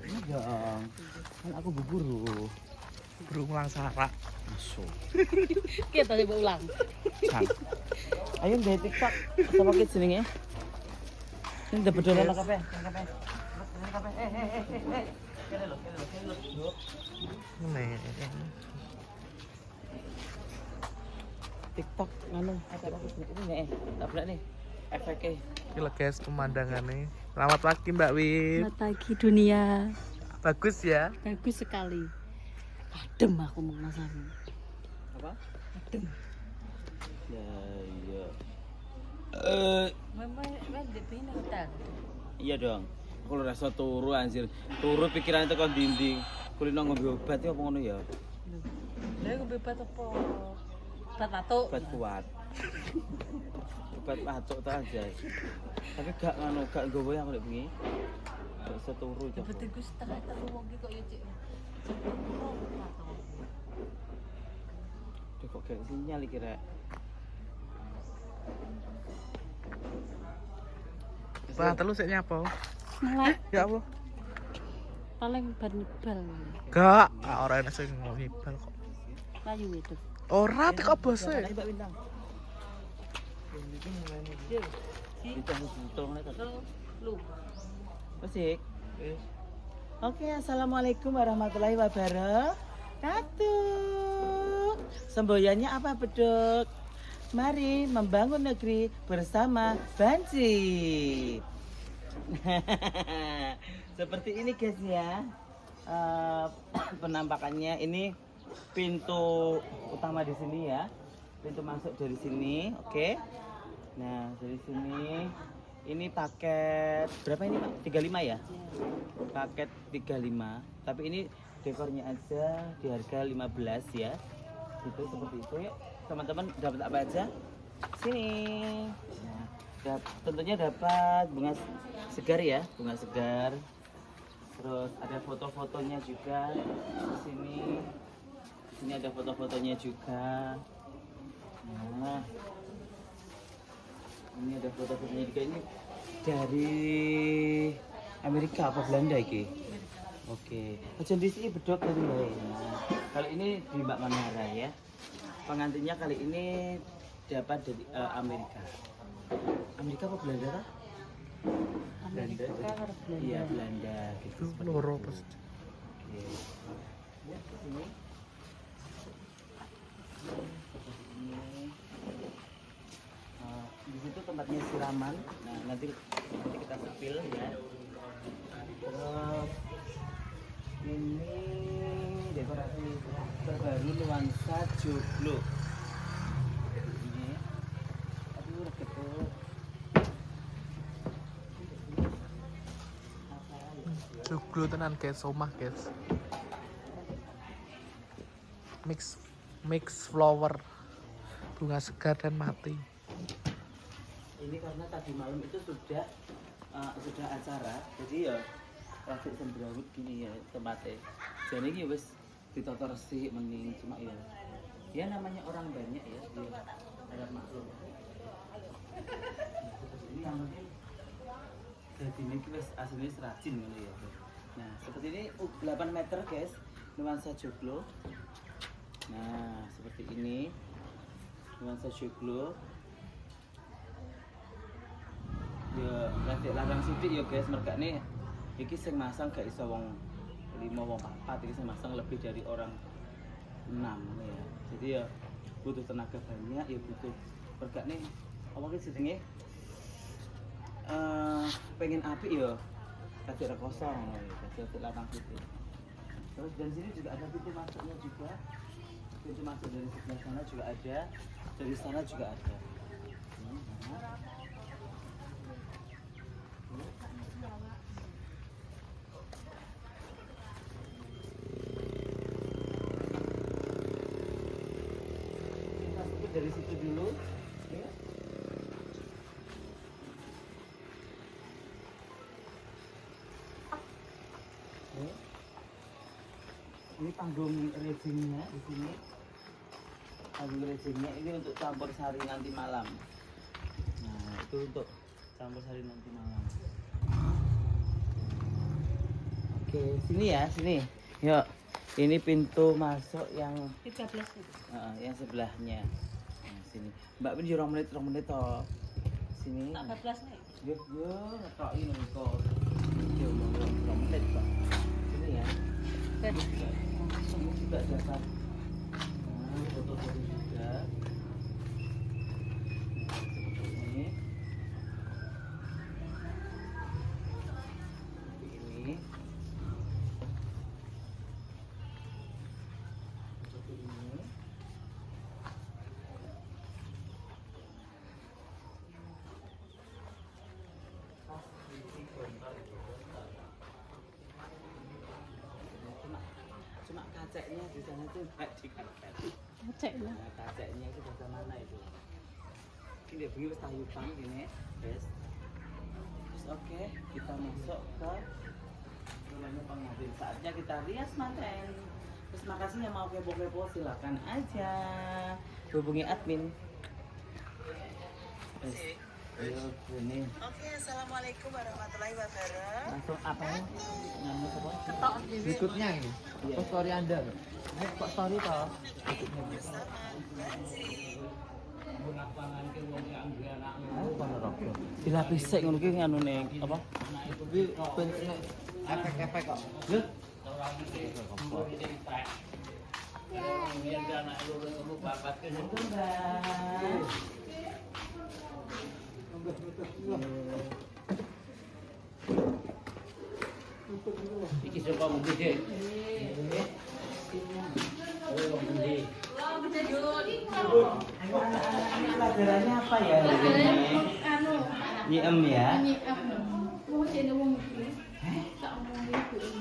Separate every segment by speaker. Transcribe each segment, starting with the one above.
Speaker 1: Ini dong. Kan aku berburu.
Speaker 2: Burung langsara.
Speaker 1: Masuk.
Speaker 3: Kita coba ulang.
Speaker 1: Ayo dari TikTok. Apa kita jenenge? Ini udah bedolan lo kape. Kene lho.
Speaker 2: Nih.
Speaker 1: TikTok nganu apa ini nih. Tabrak nih. Efeknya.
Speaker 2: Gila guys pemandangannya. Selamat pagi Mbak Win.
Speaker 3: Selamat pagi dunia.
Speaker 2: Bagus ya.
Speaker 3: Bagus sekali. Adem aku mau masamu.
Speaker 1: Apa?
Speaker 3: Adem.
Speaker 1: Ya iya.
Speaker 3: Mama di sini hotel.
Speaker 1: Iya dong. Aku lu rasa turu anjir. Turu pikiran itu kok dinding. Kulino ngombe obat ya apa ngono ya?
Speaker 3: Lah aku bebas apa? Obat batuk.
Speaker 1: Obat kuat. Obat batuk tak aja. Tapi gak ngono, gak nggowo yang lek bengi. Gak iso turu
Speaker 3: Ya
Speaker 1: coba.
Speaker 3: betul gue setengah telu wong iki kok ya cik.
Speaker 1: Duh kok gak sinyal iki rek.
Speaker 2: Setengah telu sik nyapa?
Speaker 3: Melek
Speaker 2: Ya Allah.
Speaker 3: paling ban nyebal.
Speaker 2: Gak, ora enak sing ngibal kok.
Speaker 3: Layu itu.
Speaker 2: Ora teko bose.
Speaker 1: Ayo Mbak Bintang. Bintang butuh ngene ta.
Speaker 3: Lu.
Speaker 1: Musik. Oke, assalamualaikum warahmatullahi wabarakatuh. Semboyannya apa beduk? Mari membangun negeri bersama Banci. Seperti ini guys ya. Penampakannya ini pintu utama di sini ya. Pintu masuk dari sini, oke. Nah, dari sini ini paket berapa ini Pak? 35 ya? Paket 35. Tapi ini dekornya aja di harga 15 ya. Itu seperti itu ya. Teman-teman dapat apa aja? Sini. Nah, tentunya dapat bunga segar ya, bunga segar. Terus ada foto-fotonya juga di sini. Di sini ada foto-fotonya juga. Nah, ini ada foto-fotonya juga, ini dari Amerika apa Belanda iki? Oke. Aja di sini bedok tadi ya. Nah, kalau ini di Mbak Manara ya. Pengantinnya kali ini dapat dari Amerika. Amerika apa Belanda kah?
Speaker 3: Amerika harus Belanda.
Speaker 1: Iya, Belanda gitu.
Speaker 2: Itu loro pasti.
Speaker 1: Oke. Ya, ke sini. Di situ tempatnya siraman. Nah, nanti kita sepil ya. Terus ini dekorasi terbaru nuansa joglo. Ini. Aduh, ketul.
Speaker 2: Joglo tenan guys, omah guys. Mix flower. Bunga segar dan mati.
Speaker 1: Ini karena tadi malam itu sudah acara, jadi ya traffic sembrawut gini ya tempatnya. Jadi ini wis ditata resik mending cuma ya namanya orang banyak ya, dia ada maklum. Ini yang penting jadi ini wis aslinya serajin gitu ya. Nah seperti ini 8 meter guys, nuansa joglo. Nah seperti ini nuansa joglo. Ya nanti larang sidik ya guys, mergane iki sing masang gak iso wong 5 wong 4, iki sing masang lebih dari orang 6 ya. Jadi ya butuh tenaga banyak, ya butuh mergane apa ki jenenge pengen api ya kasih kosong ya, kasih larang sidik. Terus dan sini juga ada pintu masuknya juga. Pintu masuk dari sebelah sana juga ada, dari sana juga ada. Dari situ dulu ya. Ini panggung resinnya di sini. Panggung resinnya ini untuk campur sari nanti malam. Nah, itu untuk campur sari nanti malam. Oke, sini ya, sini. Yuk. Ini pintu masuk yang
Speaker 3: 13 itu.
Speaker 1: yang sebelahnya. Nah, sini. Mbak Pin 2 menit toh. Sini.
Speaker 3: Tak 14 nih.
Speaker 1: Yuk, tok ini kok. Yo, 2 menit kok. Sini ya. Ini juga dapat. Nah, foto-foto juga. Ini. Ini. Cuma kacanya di sana tuh nggak dikasih.
Speaker 3: Cek lah.
Speaker 1: Nah, kacanya itu dari mana itu? Ini dia wis tayupan gini, guys. Terus oke, kita masuk ke rumahnya pengantin. Saatnya kita rias manten. Terus makasih yang mau kepo-kepo silakan aja hubungi admin. Ayo, ini.
Speaker 4: Oke, assalamualaikum warahmatullahi wabarakatuh.
Speaker 1: Langsung apa ya? Nyamuk apa?
Speaker 3: Ketok.
Speaker 2: Berikutnya ini.
Speaker 1: Iya.
Speaker 2: Apa story Anda?
Speaker 1: Kok story toh? Dilapis sik ngono ki anune apa?
Speaker 2: Kuwi ben efek-efek kok.
Speaker 1: Lho.
Speaker 5: Iki sapa mung gede.
Speaker 1: Pelajarannya apa ya hari ini? Nyiem ya?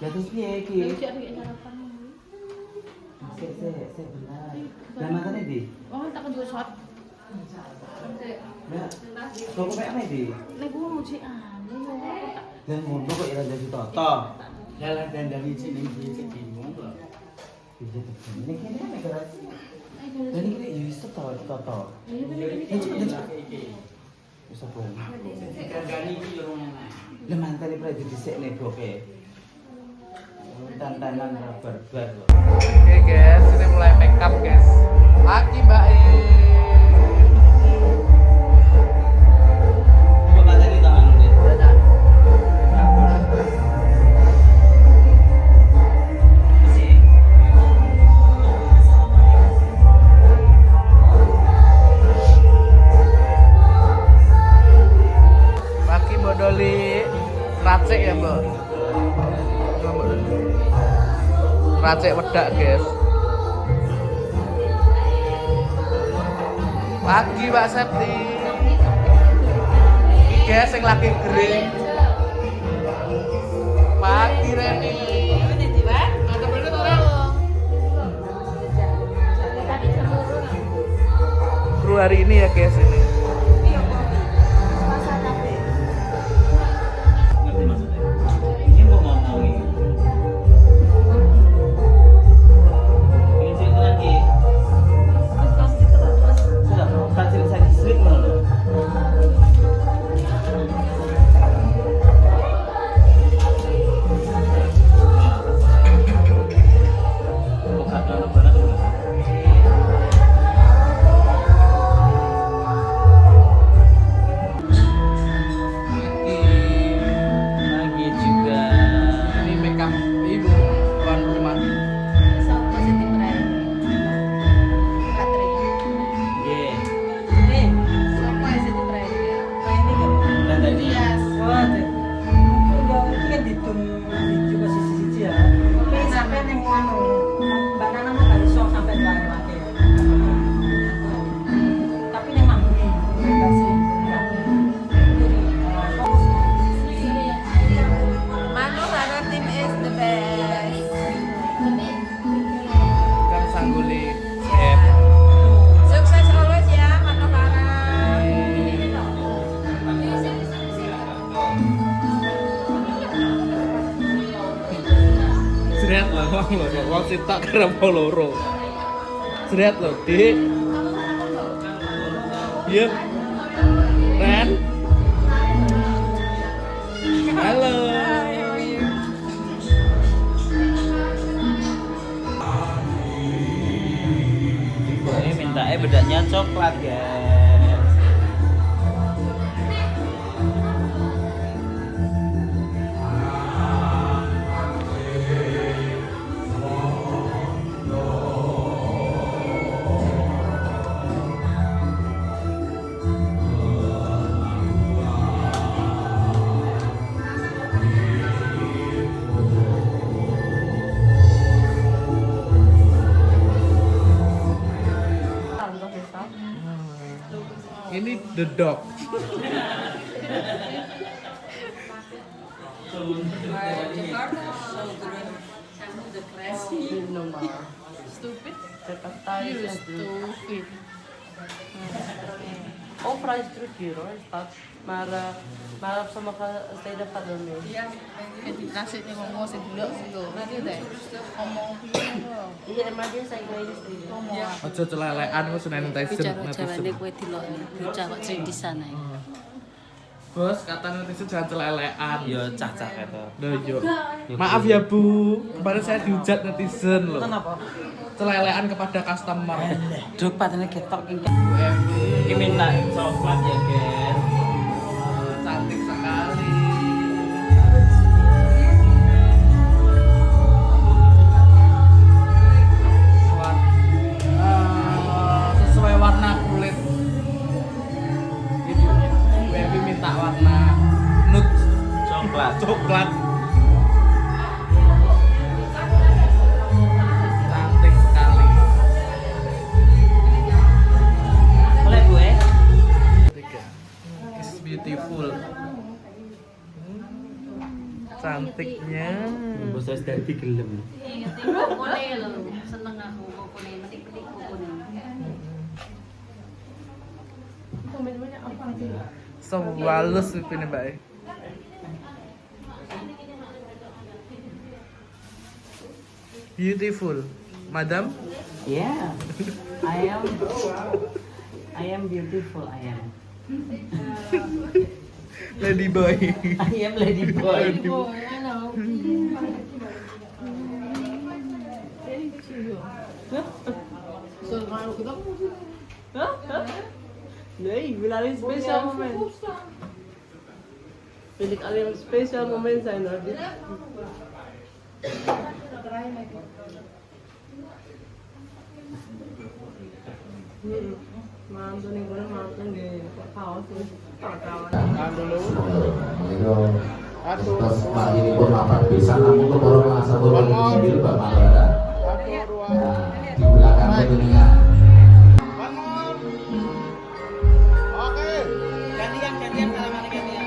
Speaker 1: Ya terus piye iki? Sik benar. Lah matane di?
Speaker 3: Oh, tak kedua shot.
Speaker 1: Lah, kok kayak apa di?
Speaker 3: Nek gua mau cek anu.
Speaker 1: Dan ngono kok ira dadi toto.
Speaker 5: Dalan dandani sini iki bingung kok.
Speaker 1: Bisa begini. Ini kene negara. Dan ini ya iso toto. Bisa bohong.
Speaker 5: Dandani iki yo enak.
Speaker 1: Lah mantene pre didisikne boke. Tantanan barbar.
Speaker 2: Oke guys, ini mulai make up guys. Lagi Mbak E.
Speaker 1: Kok matane to anu nih?
Speaker 2: Lagi bodoli racik ya Mbak. Racik wedak guys. Lagi Mbak Septi. Iki guys yang lagi kering. Pagi Reni. Ada bener orang. Kru hari ini ya guys ini.
Speaker 1: Ngerti maksudnya? Ini mau ngomong ini. Ini cerita lagi. Sudah, kasih saya slip dulu. Bukan kalau benar tuh. Lagi juga.
Speaker 2: Ini make up ibu tuan rumah.
Speaker 3: Sama Siti Pren. Katri.
Speaker 1: Ye.
Speaker 3: Sama Siti Pren.
Speaker 1: Dan tadi
Speaker 3: Manu Hana Team is the best.
Speaker 2: Kan sangguli chef.
Speaker 3: Sukses always ya Manu Hana.
Speaker 2: Seret lah wong loro, wong sitok kerep loro. Seret lho, Dik. Iya. Ren. Halo.
Speaker 1: bedaknya coklat guys.
Speaker 2: Ini the dog.
Speaker 3: Stupid. You stupid. Oh, French truc hero staat, maar op sommige steden gaat het mee.
Speaker 6: Ja, en die kasih ni ngomong sedulur sih nanti deh ngomong
Speaker 3: Iya, maar dia saya kira steden.
Speaker 2: Aja celelekan ku Sunan Tyson
Speaker 6: bicara
Speaker 2: netizen.
Speaker 6: Jawa kue tilok nih bicara di sana.
Speaker 2: Bos, kata netizen jangan celelekan.
Speaker 1: Yo cacah itu.
Speaker 2: Loh, yo. Maaf ya Bu, kemarin saya dihujat netizen loh.
Speaker 1: Kenapa?
Speaker 2: Celelekan kepada customer.
Speaker 1: Duk patene ketok ini.
Speaker 2: UMB.
Speaker 1: Ini minta coklat ya guys.
Speaker 2: Cantik sekali. Sesuai warna kulit. UMB minta warna nude
Speaker 1: Coklat.
Speaker 2: coklat. Cantik sekali.
Speaker 1: Boleh gue?
Speaker 2: Tiga. It's beautiful. Cantiknya.
Speaker 1: Bos saya tadi gelem.
Speaker 6: Ingat kokone lo seneng aku kokone metik-metik kokone.
Speaker 2: So halus ini Mbak. Beautiful, Madam.
Speaker 1: Yeah. I am beautiful. I am.
Speaker 2: Lady boy.
Speaker 1: I am lady boy.
Speaker 3: Nee, ik wil alleen een speciaal moment. Wil ik alleen een speciaal moment zijn hoor. Dit. Mantan yang gue mantan di kaos ini kawan.
Speaker 7: Terus pagi ini pun mapan bisa namun untuk orang masa turun di Bapak Bara. Nah, di belakang tentunya.
Speaker 1: Gantian salamannya gantian.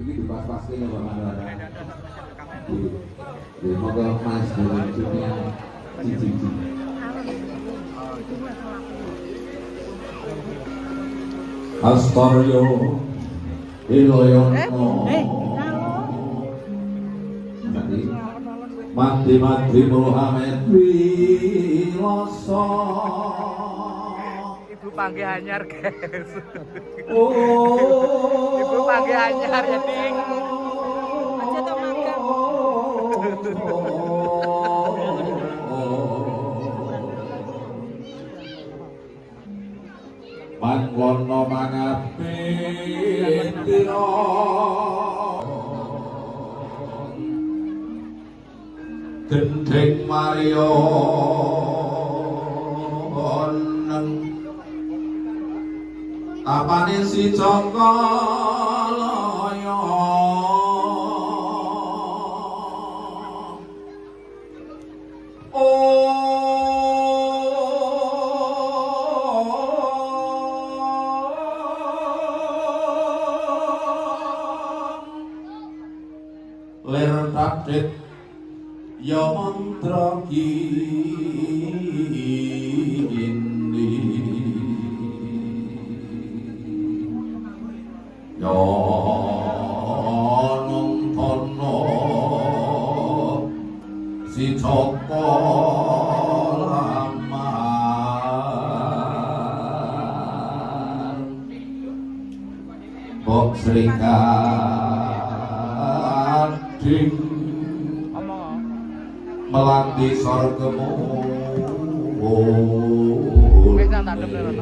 Speaker 7: Ini dibahas-bahas ini Bapak Bara. Semoga Mas dengan dunia cici. Astaryo Iloyono Mati Muhammad Wiloso.
Speaker 2: Ibu panggil anyar guys.
Speaker 7: Oh,
Speaker 2: Ibu panggil anyar ya ding.
Speaker 3: Aja tau magang.
Speaker 7: Mangkono mangapi tiro gendeng Mario oneng apane si Joko Loyo ler tapdet ya mantra kini ya nontono si Joko Lamar Bok Srikading melati sorgemu
Speaker 2: Meja tak ada.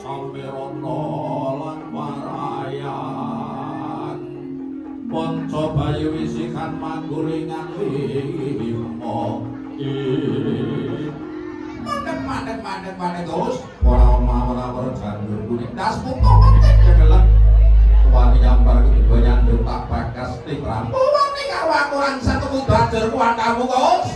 Speaker 7: samberono lan parayan ponco bayu wisikan manggulingan limo mandek terus ora berjandur kuning das buka penting kedelan wani nyambar kedua nyandung tak bakas di prampu wani karo aku orang satu kudajar kuan kamu kos